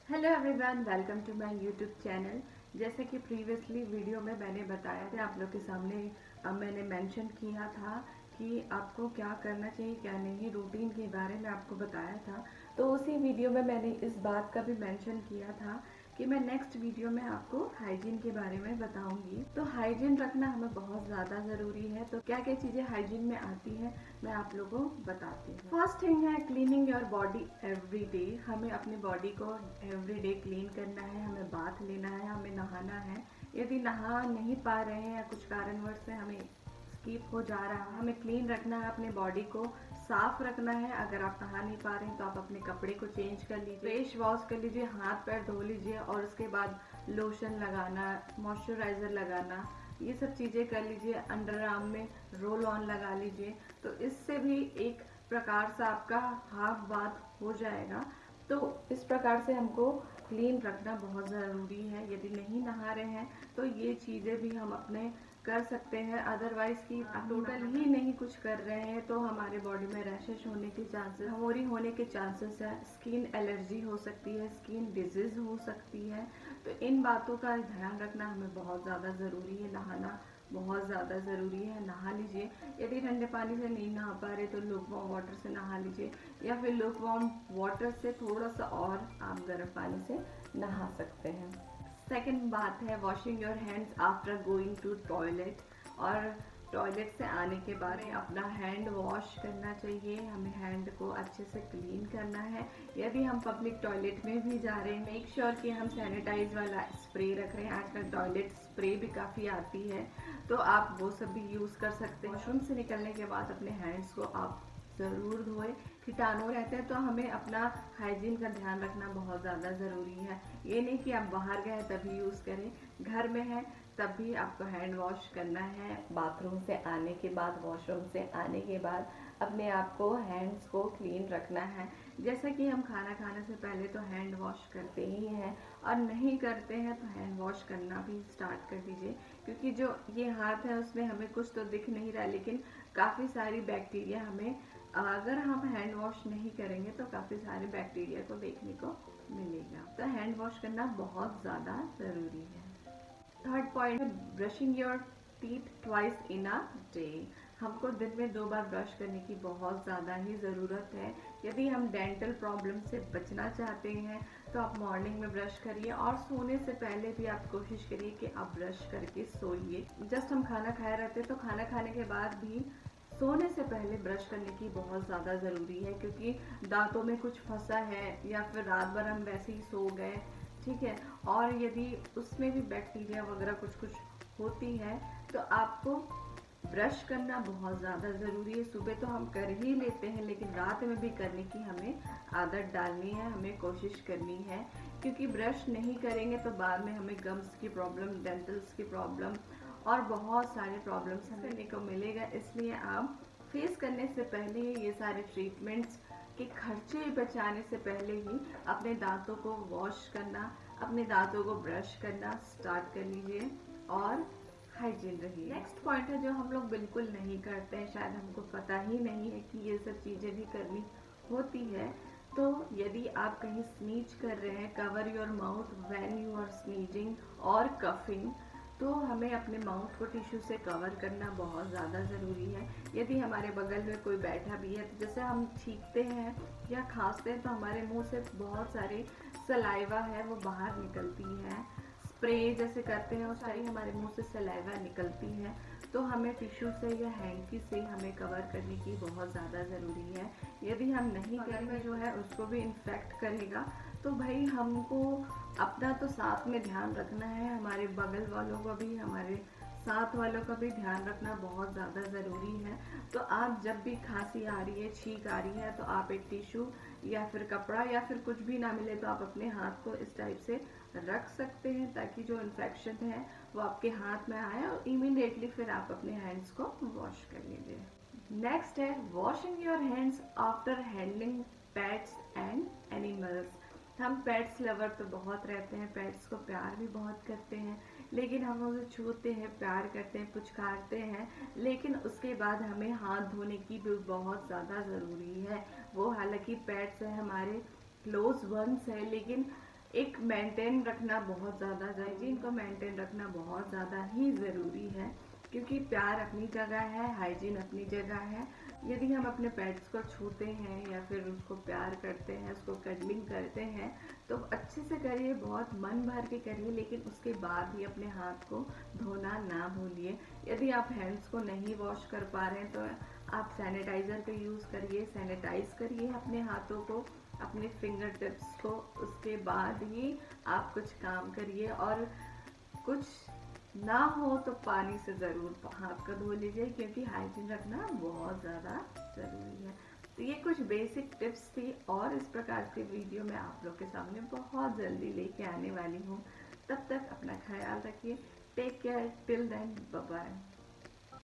Hello everyone, welcome to my YouTube channel. जैसे कि previously video में मैंने बताया था आप लोग के सामने, मैंने मेंशन किया था कि आपको क्या करना चाहिए क्या नहीं, रूटीन के बारे में आपको बताया था। तो उसी वीडियो में मैंने इस बात का भी मेंशन किया था कि मैं नेक्स्ट वीडियो में आपको हाइजीन के बारे में बताऊंगी। तो हाइजीन रखना हमें बहुत ज़्यादा ज़रूरी है। तो क्या क्या चीज़ें हाइजीन में आती हैं मैं आप लोगों को बताती हूँ। फर्स्ट थिंग है cleaning your body every day. हमें अपनी बॉडी को एवरी डे क्लीन करना है, हमें बाथ लेना है, हमें नहाना है। यदि नहा नहीं पा रहे हैं या कुछ कारणवश से हमें स्किप हो जा रहा है, हमें क्लीन रखना है, अपने बॉडी को साफ रखना है। अगर आप नहा नहीं पा रहे हैं तो आप अपने कपड़े को चेंज कर लीजिए, फेस वॉश कर लीजिए, हाथ पैर धो लीजिए और उसके बाद लोशन लगाना, मॉइस्चराइजर लगाना, ये सब चीज़ें कर लीजिए। अंडर आर्म में रोल ऑन लगा लीजिए। तो इससे भी एक प्रकार से आपका हाफ बाथ हो जाएगा। तो इस प्रकार से हमको क्लीन रखना बहुत ज़रूरी है। यदि नहीं नहा रहे हैं तो ये चीज़ें भी हम अपने कर सकते हैं। अदरवाइज की टोटल ही नहीं कुछ कर रहे हैं तो हमारे बॉडी में रैशेस होने के चांसेस, हमोरी होने के चांसेस है, स्किन एलर्जी हो सकती है, स्किन डिजीज हो सकती है। तो इन बातों का ध्यान रखना हमें बहुत ज़्यादा ज़रूरी है। नहाना बहुत ज़्यादा ज़रूरी है, नहा लीजिए। यदि ठंडे पानी से नहीं नहा पा रहे तो लुक वार्म वाटर से नहा लीजिए, या फिर लुक वार्म वाटर से थोड़ा सा और आप गर्म पानी से नहा सकते हैं। सेकेंड बात है washing your hands after going to toilet. और टॉयलेट से आने के बाद अपना हैंड वॉश करना चाहिए, हमें हैंड को अच्छे से क्लीन करना है। यदि हम पब्लिक टॉयलेट में भी जा रहे हैं, मेक श्योर कि हम सैनिटाइज वाला स्प्रे रख रहे हैं। आजकल टॉयलेट स्प्रे भी काफ़ी आती है, तो आप वो सब भी यूज़ कर सकते हैं। वॉशरूम से निकलने के बाद अपने हैंड्स को आप ज़रूर धोएं। कीटाणु रहते हैं तो हमें अपना हाइजीन का ध्यान रखना बहुत ज़्यादा ज़रूरी है। ये नहीं कि आप बाहर गए तभी यूज़ करें, घर में है तब भी आपको हैंड वॉश करना है। बाथरूम से आने के बाद, वॉशरूम से आने के बाद अपने आप को, हैंड्स को क्लीन रखना है। जैसा कि हम खाना खाने से पहले तो हैंड वॉश करते ही हैं, और नहीं करते हैं तो हैंड वॉश करना भी स्टार्ट कर दीजिए। क्योंकि जो ये हाथ है उसमें हमें कुछ तो दिख नहीं रहा, लेकिन काफ़ी सारी बैक्टीरिया हमें, अगर हम हैंड वॉश नहीं करेंगे तो काफ़ी सारे बैक्टीरिया को देखने को मिलेगा। तो हैंड वॉश करना बहुत ज़्यादा ज़रूरी है। थर्ड पॉइंट है brushing your teeth twice in a day. हमको दिन में 2 बार ब्रश करने की बहुत ज़्यादा ही ज़रूरत है। यदि हम डेंटल प्रॉब्लम से बचना चाहते हैं तो आप मॉर्निंग में ब्रश करिए, और सोने से पहले भी आप कोशिश करिए कि आप ब्रश करके सोइए। जस्ट हम खाना खाए रहते हैं तो खाना खाने के बाद भी सोने से पहले ब्रश करने की बहुत ज़्यादा ज़रूरी है, क्योंकि दांतों में कुछ फंसा है या फिर रात भर हम वैसे ही सो गए, ठीक है, और यदि उसमें भी बैक्टीरिया वगैरह कुछ कुछ होती है तो आपको ब्रश करना बहुत ज़्यादा ज़रूरी है। सुबह तो हम कर ही लेते हैं, लेकिन रात में भी करने की हमें आदत डालनी है, हमें कोशिश करनी है। क्योंकि ब्रश नहीं करेंगे तो बाद में हमें गम्स की प्रॉब्लम, डेंटल्स की प्रॉब्लम और बहुत सारे प्रॉब्लम्स हमें को मिलेगा। इसलिए आप फेस करने से पहले ये सारे ट्रीटमेंट्स के खर्चे बचाने से पहले ही अपने दांतों को वॉश करना, अपने दांतों को ब्रश करना स्टार्ट कर लीजिए और हाइजीन रहिए। नेक्स्ट पॉइंट है जो हम लोग बिल्कुल नहीं करते हैं, शायद हमको पता ही नहीं है कि ये सब चीज़ें भी करनी होती है। तो यदि आप कहीं स्नीज कर रहे हैं, cover your mouth when you are sneezing और कफिंग। तो हमें अपने माउथ को टिश्यू से कवर करना बहुत ज़्यादा ज़रूरी है। यदि हमारे बगल में कोई बैठा भी है तो जैसे हम छींकते हैं या खांसते हैं तो हमारे मुंह से बहुत सारे सलाइवा है वो बाहर निकलती है। स्प्रे जैसे करते हैं उस टाइम हमारे मुंह से सलाइवा निकलती है, तो हमें टिश्यू से या हैंकी से हमें कवर करने की बहुत ज़्यादा ज़रूरी है। यदि हम नहीं करेंगे जो है उसको भी इन्फेक्ट करेगा। तो भाई हमको अपना तो साथ में ध्यान रखना है, हमारे बगल वालों का भी, हमारे साथ वालों का भी ध्यान रखना बहुत ज़्यादा ज़रूरी है। तो आप जब भी खांसी आ रही है, छींक आ रही है, तो आप एक टिश्यू या फिर कपड़ा या फिर कुछ भी ना मिले तो आप अपने हाथ को इस टाइप से रख सकते हैं, ताकि जो इन्फेक्शन है वो आपके हाथ में आए और इमीडिएटली फिर आप अपने हैंड्स को वॉश कर लीजिए। नेक्स्ट है washing your hands after handling pets and animals. हम पेट्स लवर तो बहुत रहते हैं, पेट्स को प्यार भी बहुत करते हैं, लेकिन हम उसे छूते हैं, प्यार करते हैं, पुचकारते हैं, लेकिन उसके बाद हमें हाथ धोने की भी बहुत ज़्यादा ज़रूरी है। वो हालांकि पेट्स है, हमारे क्लोज वंस है, लेकिन एक मेंटेन रखना बहुत ज़्यादा, हाइजीन को मेंटेन रखना बहुत ज़्यादा ही ज़रूरी है, क्योंकि प्यार अपनी जगह है, हाइजीन अपनी जगह है। यदि हम अपने पेट्स को छूते हैं या फिर उसको प्यार करते हैं, उसको कडलिंग करते हैं, तो अच्छे से करिए, बहुत मन भर के करिए, लेकिन उसके बाद ही अपने हाथ को धोना ना भूलिए। यदि आप हैंड्स को नहीं वॉश कर पा रहे हैं तो आप सैनिटाइज़र का यूज़ करिए, सैनिटाइज करिए अपने हाथों को, अपने फिंगर टिप्स को। उसके बाद ही आप कुछ काम करिए, और कुछ ना हो तो पानी से ज़रूर हाथ का धो लीजिए, क्योंकि हाइजीन रखना बहुत ज़्यादा ज़रूरी है। तो ये कुछ बेसिक टिप्स थी, और इस प्रकार की वीडियो मैं आप लोग के सामने बहुत जल्दी लेके आने वाली हूँ। तब तक अपना ख्याल रखिए। Take care, till then, bye bye.